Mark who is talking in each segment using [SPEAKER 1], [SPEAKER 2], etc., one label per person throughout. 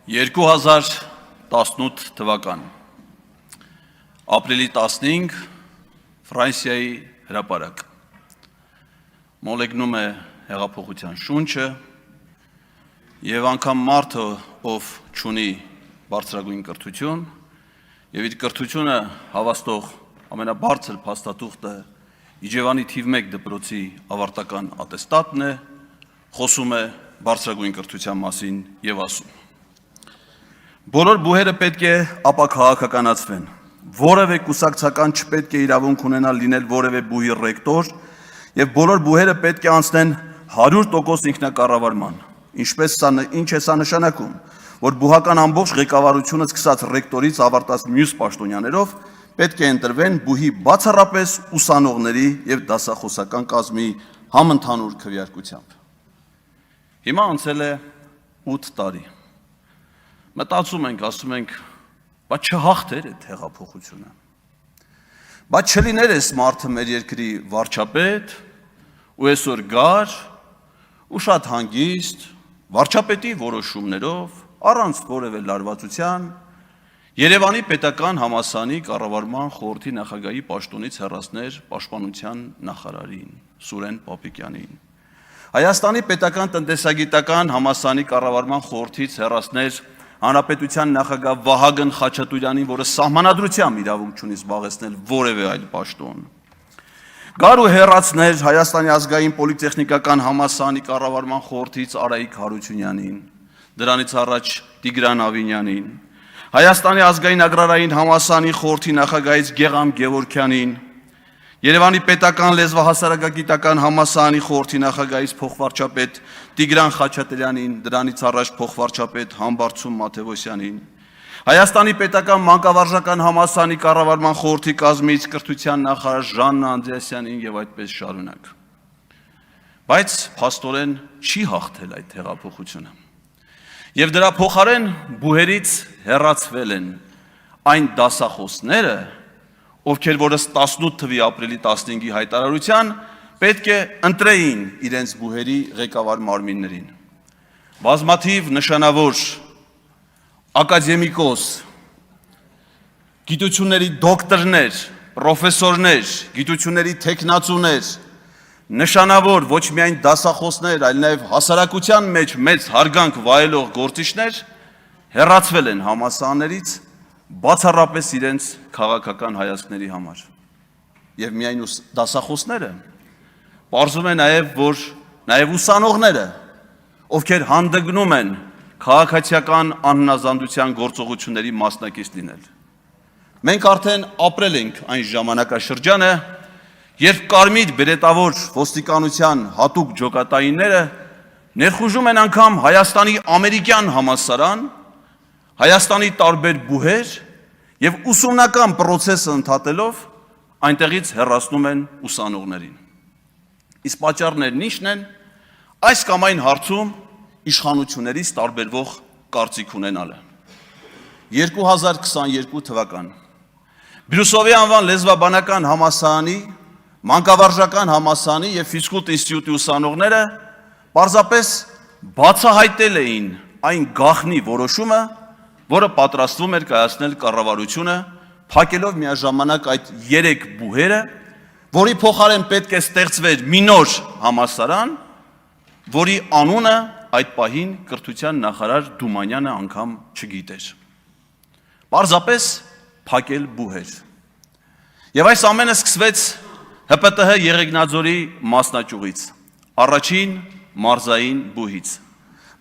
[SPEAKER 1] 2018 թվական ապրիլի 15 Ֆրանսիայի հրապարակ մոլեգնում է հեղափոխության շունչը եւ անգամ մարդը ով ճունի բարձրագույն կրթություն եւ իր կրթությունը հավաստող ամենաբարձր փաստաթուղթը Իջևանի թիվ 1 դպրոցի ավարտական ատեստատն է խոսում է բարձրագույն կրթության մասին եւ ասում Բոլոր բուհերը պետք է ապաքաղաքականացվեն որևէ կուսակցական չպետք է իրավունք ունենալ լինել որևէ բուհի ռեկտոր եւ բոլոր բուհերը պետք է անցնեն 100% ինքնակառավարման ինչ է սա նշանակում որ բուհական ամբողջ ղեկավարությունը սկսած ռեկտորից ավարտած մյուս պաշտոնյաներով պետք է ընտրվեն բուհի բացառապես ուսանողների եւ դասախոսական կազմի համընդհանուր քվեարկությամբ Հիմա անցել է 8 տարի Մտածում ենք, ասում ենք, բա չհաղթեր այդ հեղափոխությունը։ Բա չլիներ էս մարդը մեր երկրի վարչապետ, ու այսօր գար, ու շատ հանգիստ, վարչապետի որոշումներով, առանց որևէ լարվածության, Երևանի պետական համալսարանի կառավարման խորհրդի նախագահի պաշտոնից հեռացներ պաշտպանության նախարարին, Սուրեն Պապիկյանին։ Հայաստանի պետական տնտեսագիտական համալսարանի կառավարման խորհրդից հեռացներ Հանրապետության նախագահ Վահագն Խաչատուրյանին, որը սահմանադրությամբ իրավունք չունի զբաղեցնել որևէ այլ պաշտոն։ Գար ու հեռացներ Հայաստանի ազգային պոլիտեխնիկական համալսարանի կառավարման խորհրդից Արայիկ Հարությունյանին, դրանից առաջ Տիգրան Ավինյանին, Հայաստանի ազգային agrarային համալսարանի խորհրդի նախագահից Գեգամ Գևորգյանին, Երևանի պետական լեզվահասարակագիտական համալսարանի խորհրդի նախագահից փոխվարչապետ Տիգրան Խաչատրյանին, դրանից առաջ փոխվարչապետ Համբարձում Մաթևոսյանին, Հայաստանի պետական մանկավարժական համալսարանի կառավարման խորհրդի կազմից կրթության նախարար Ժաննա Անդրեասյանին եւ այդպես շարունակ։ Բայց փաստորեն չի հաղթել այդ հեղափոխությունը։ Եվ դրա փոխարեն բուհերից հեռացվել են այն դասախոսները, ովքեր որս 18 թվականի ապրիլի 15-ի հայտարարության պետք է ընտրեին իրենց բուհերի ղեկավար մարմիններին։ Բազմաթիվ նշանավոր ակադեմիկոս, գիտությունների դոկտորներ, պրոֆեսորներ, գիտությունների թեկնածուներ, նշանավոր ոչ միայն դասախոսներ, այլ նաև հասարակության մեջ մեծ հարգանք վայելող գործիչներ հեռացվել են համալսարաններից բացառապես իրենց քաղաքական հայացքների համար։ Եվ միայն դասախոսները, պարզում է նաև, որ նաև ուսանողները, ովքեր հանդգնում են քաղաքացիական անհնազանդության գործողությունների մասնակից լինել։ Մենք արդեն ապրել ենք այն ժամանակաշրջանը, երբ կարմիր բերետավոր ոստիկանության հատուկ ջոկատայինները ներխուժում են անգամ Հայաստանի ամերիկյան համալսարան, Հայաստանի տարբեր բուհեր եւ ուսումնական process-ը ընդհատելով այնտեղից հեռացնում են ուսանողներին։ Իսկ պատճառներն ի՞նչն են, այս կամ այն հարցում իշխանություններից տարբերվող կարծիք ունենալը։ 2022 թվական Բրյուսովի անվան լեզվաբանական համալսարանի, մանկավարժական համալսարանի եւ ֆիզկուլտ ինստիտուտի ուսանողները պարզապես բացահայտել էին այն գաղտնի որոշումը, որը պատրաստվում էր կայացնել կառավարությունը, փակելով միաժամանակ այդ 3 բուհերը, որի փոխարեն պետք է ստեղծվեր մի նոր համալսարան, որի անունը այդ պահին կրթության նախարար Դումանյանը անգամ չգիտեր։ Պարզապես փակել բուհեր։ Եվ այս ամենը սկսվեց ՀՊՏՀ Եղեգնաձորի մասնաճյուղից, առաջին մարզային բուհից,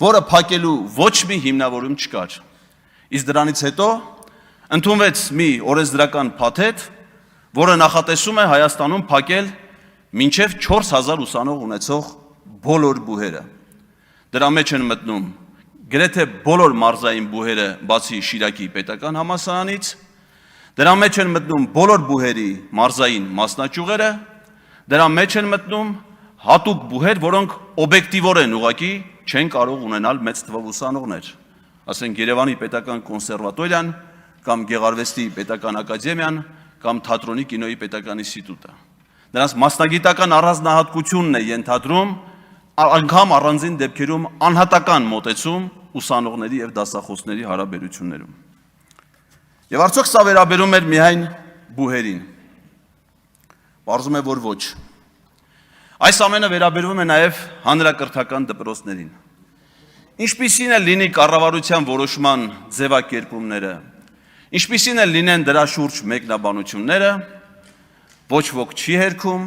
[SPEAKER 1] որը փակելու ոչ մի հիմնավորում չկար։ Իսկ դրանից հետո ընդունվեց մի օրենսդրական փաթեթ, որը նախատեսում է Հայաստանում փակել մինչև 4000 ուսանող ունեցող բոլոր բուհերը։ Դրա մեջ են մտնում գրեթե բոլոր մարզային բուհերը բացի Շիրակի պետական համալսարանից, դրա մեջ են մտնում բոլոր բուհերի մարզային մասնաճյուղերը, դրա մեջ են մտնում հատուկ բուհեր, որոնք օբյեկտիվորեն ուղղակի չեն կարող ունենալ մեծ թվով ուսանողներ։ Ասենք Երևանի պետական կոնսերվատորիան կամ Գեղարվեստի պետական ակադեմիան կամ թատրոնի կինոյի պետական ինստիտուտը։ Նրանց մասնագիտական առանձնահատկությունն է ենթադրում անգամ առանձին դեպքերում անհատական մոտեցում ուսանողների եւ դասախոսների հարաբերություններում։ Եվ արդյոք սա վերաբերում էր միայն բուհերին։ Պարզվում է, որ ոչ։ Այս ամենը վերաբերվում է նաև հանրակրթական դպրոցներին։ Ինչպիսին է լինի կառավարության որոշման ձևակերպումները, ինչպիսին է լինեն դրա շուրջ մեկնաբանությունները, ոչ ոք չի հերքում,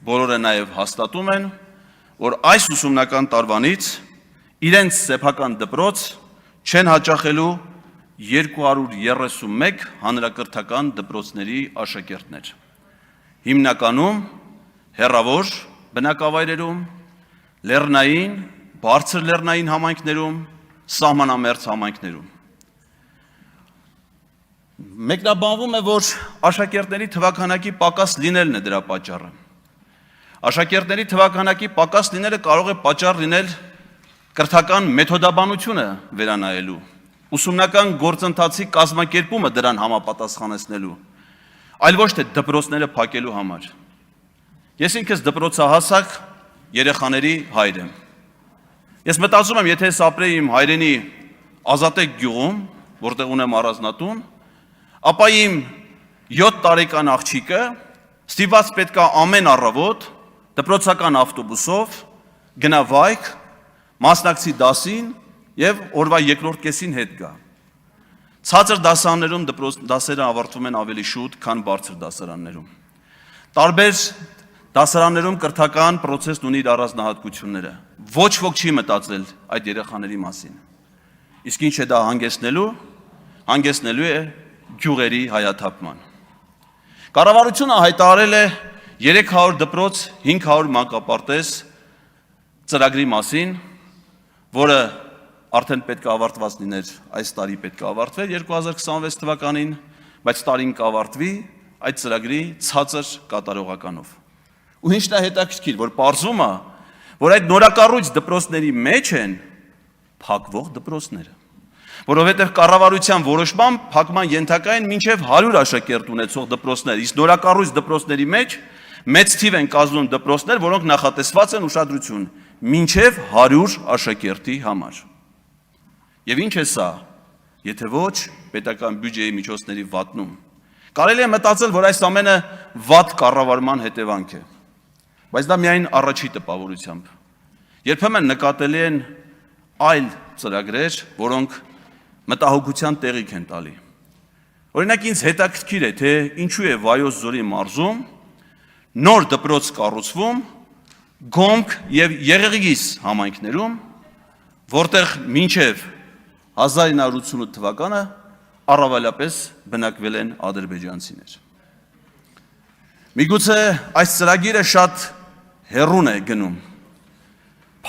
[SPEAKER 1] բոլորը նաև հաստատում են, որ այս ուսումնական տարվանից իրենց սեփական դպրոց չեն հաճախելու 231 հանրակրթական դպրոցների աշակերտներ։ Հիմնականում հեռավոր բնակավայրերում, լեռնային, բարձր լեռնային համայնքներում, սահմանամերձ համայնքներում։ Մեկնաբանվում է, որ աշակերտների թվաքանակի պակաս լինելն է դրա պատճառը։ Աշակերտների թվաքանակի պակաս լինելը կարող է պատճառ լինել կրթական մեթոդաբանությունը վերանայելու, ուսումնական գործընթացի կազմակերպումը դրան համապատասխանեցնելու, այլ ոչ թե դպրոցները փակելու համար։ Ես ինքս դպրոցահասակ երեխաների հայր եմ։ Ես մտածում եմ, եթե ես ապրեի իմ հայրենի Ազատեք գյուղում, որտեղ ունեմ առանձնատուն, ապա իմ 7 տարեկան աղջիկը ստիպված պետք է ամեն առավոտ դպրոցական ավտոբուսով գնա վայք, մասնակցի դասին եւ օրվա երկրորդ կեսին հետ գա։ Ցածր դասարաններում դասերը ավարտվում են ավելի շուտ, քան բարձր դասարաններում։ Տարբեր դասարաններում կրթական process-ն ունի իր առանձնահատկությունները։ Ոչ ոք չի մտածել այդ երեխաների մասին։ Իսկ ինչ է դա հանգեցնելու։ Հանգեցնելու է գյուղերի հայաթափման։ Կառավարությունը հայտարարել է 300 դպրոց, 500 մանկապարտեզ ծրագրի մասին, որը արդեն պետք է ավարտված լիներ, այս տարի պետք է ավարտվեր 2026 թվականին, բայց տարին կավարտվի այդ ծրագրի ցածր կատարողականով։ Ու ինչն է հետաքրքիր, որ պարզվում է, որ այդ նորակառույց դպրոցների մեջ են փակվող դպրոցները, որովհետև կառավարության որոշմամբ փակման ենթակա են մինչև 100 աշակերտ ունեցող դպրոցներ, իսկ նորակառույց դպրոցների մեջ մեծ թիվ են կազմում դպրոցներ, որոնք նախատեսված են ուշադրություն մինչև 100 աշակերտի համար։ Եվ ինչ է սա, եթե ոչ պետական բյուջեի միջոցների վատնում։ Կարելի է մտածել, որ այս ամենը վատ կառավարման հետևանք է, բայց դա միայն առաջի տպավորությամբ։ Երբեմն նկատելի են այլ ծրագրեր, որոնք մտահոգության տեղիք են տալի։ Օրինակ ինձ հետաքրքիր է, թե ինչու է Վայոց Ձորի մարզում նոր դպրոց կառուցվում Գոմք եւ Եղեղգիս համայնքներում, որտեղ մինչև 1988 թվականը առավելապես բնակվել են ադրբեջանցիներ։ Միգուցե այս ծրագիրը շատ հեռուն է գնում,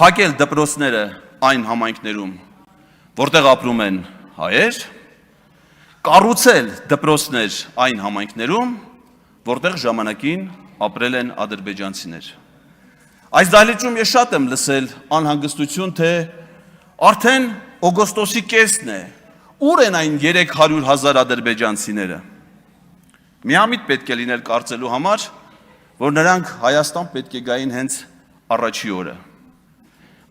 [SPEAKER 1] փակել դպրոցները այն համայնքներում, որտեղ ապրում են հայեր, կառուցել դպրոցներ այն համայնքներում, որտեղ ժամանակին ապրել են ադրբեջանցիներ։ Այս դահլիճում ես շատ եմ լսել անհանգստություն, թե արդեն օգոստոսի կեսն է, ուր են այն 300,000 ադրբեջանցիները։ Միամիտ պետք է լինել կարծելու համար, որ նրանք Հայաստան պետք է գային հենց առաջի օրը։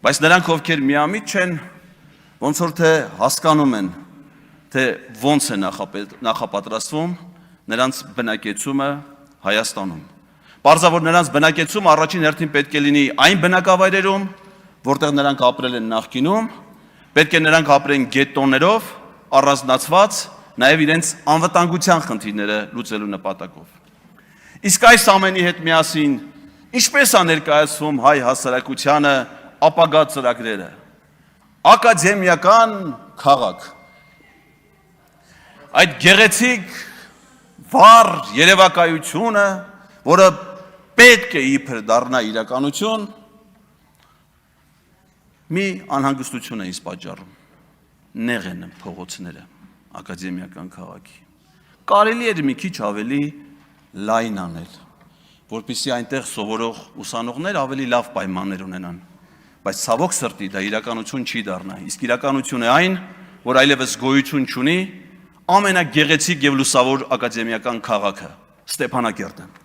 [SPEAKER 1] Բայց նրանք, ովքեր միամիտ չեն, ոնց որ թե հասկանում են, թե ոնց է նախապատրաստվում նրանց բնակեցումը Հայաստանում։ Պարզավոր նրանց բնակեցումը առաջին հերթին պետք է լինի այն բնակավայրերում, որտեղ նրանք ապրել են նախկինում, պետք է նրանք ապրեն գետտոներով, առանձնացված, նաև իրենց անվտանգության խնդիրները լուծելու նպատակով։ Իսկ այս ամենի հետ միասին ինչպես է ներկայացվում հայ հասարակությանը ապագա ծրագրերը։ Ակադեմիական քաղաք։ Այդ գեղեցիկ վառ երևակայությունը, որը պետք է իբր դառնա իրականություն, մի անհանգստություն է ինձ պատճառում։ Նեղ են փողոցները ակադեմիական քաղաքի։ Կարելի է մի քիչ ավելի լայն անել, որպեսզի այնտեղ սովորող ուսանողներ ավելի լավ պայմաններ ունենան, բայց ցավոք սրտի դա իրականություն չի դառնա, իսկ իրականություն է այն, որ այլևս գոյություն չունի ամենագեղեցիկ եւ լուսավոր ակադեմիական քաղաքը՝ Ստեփանակերտը։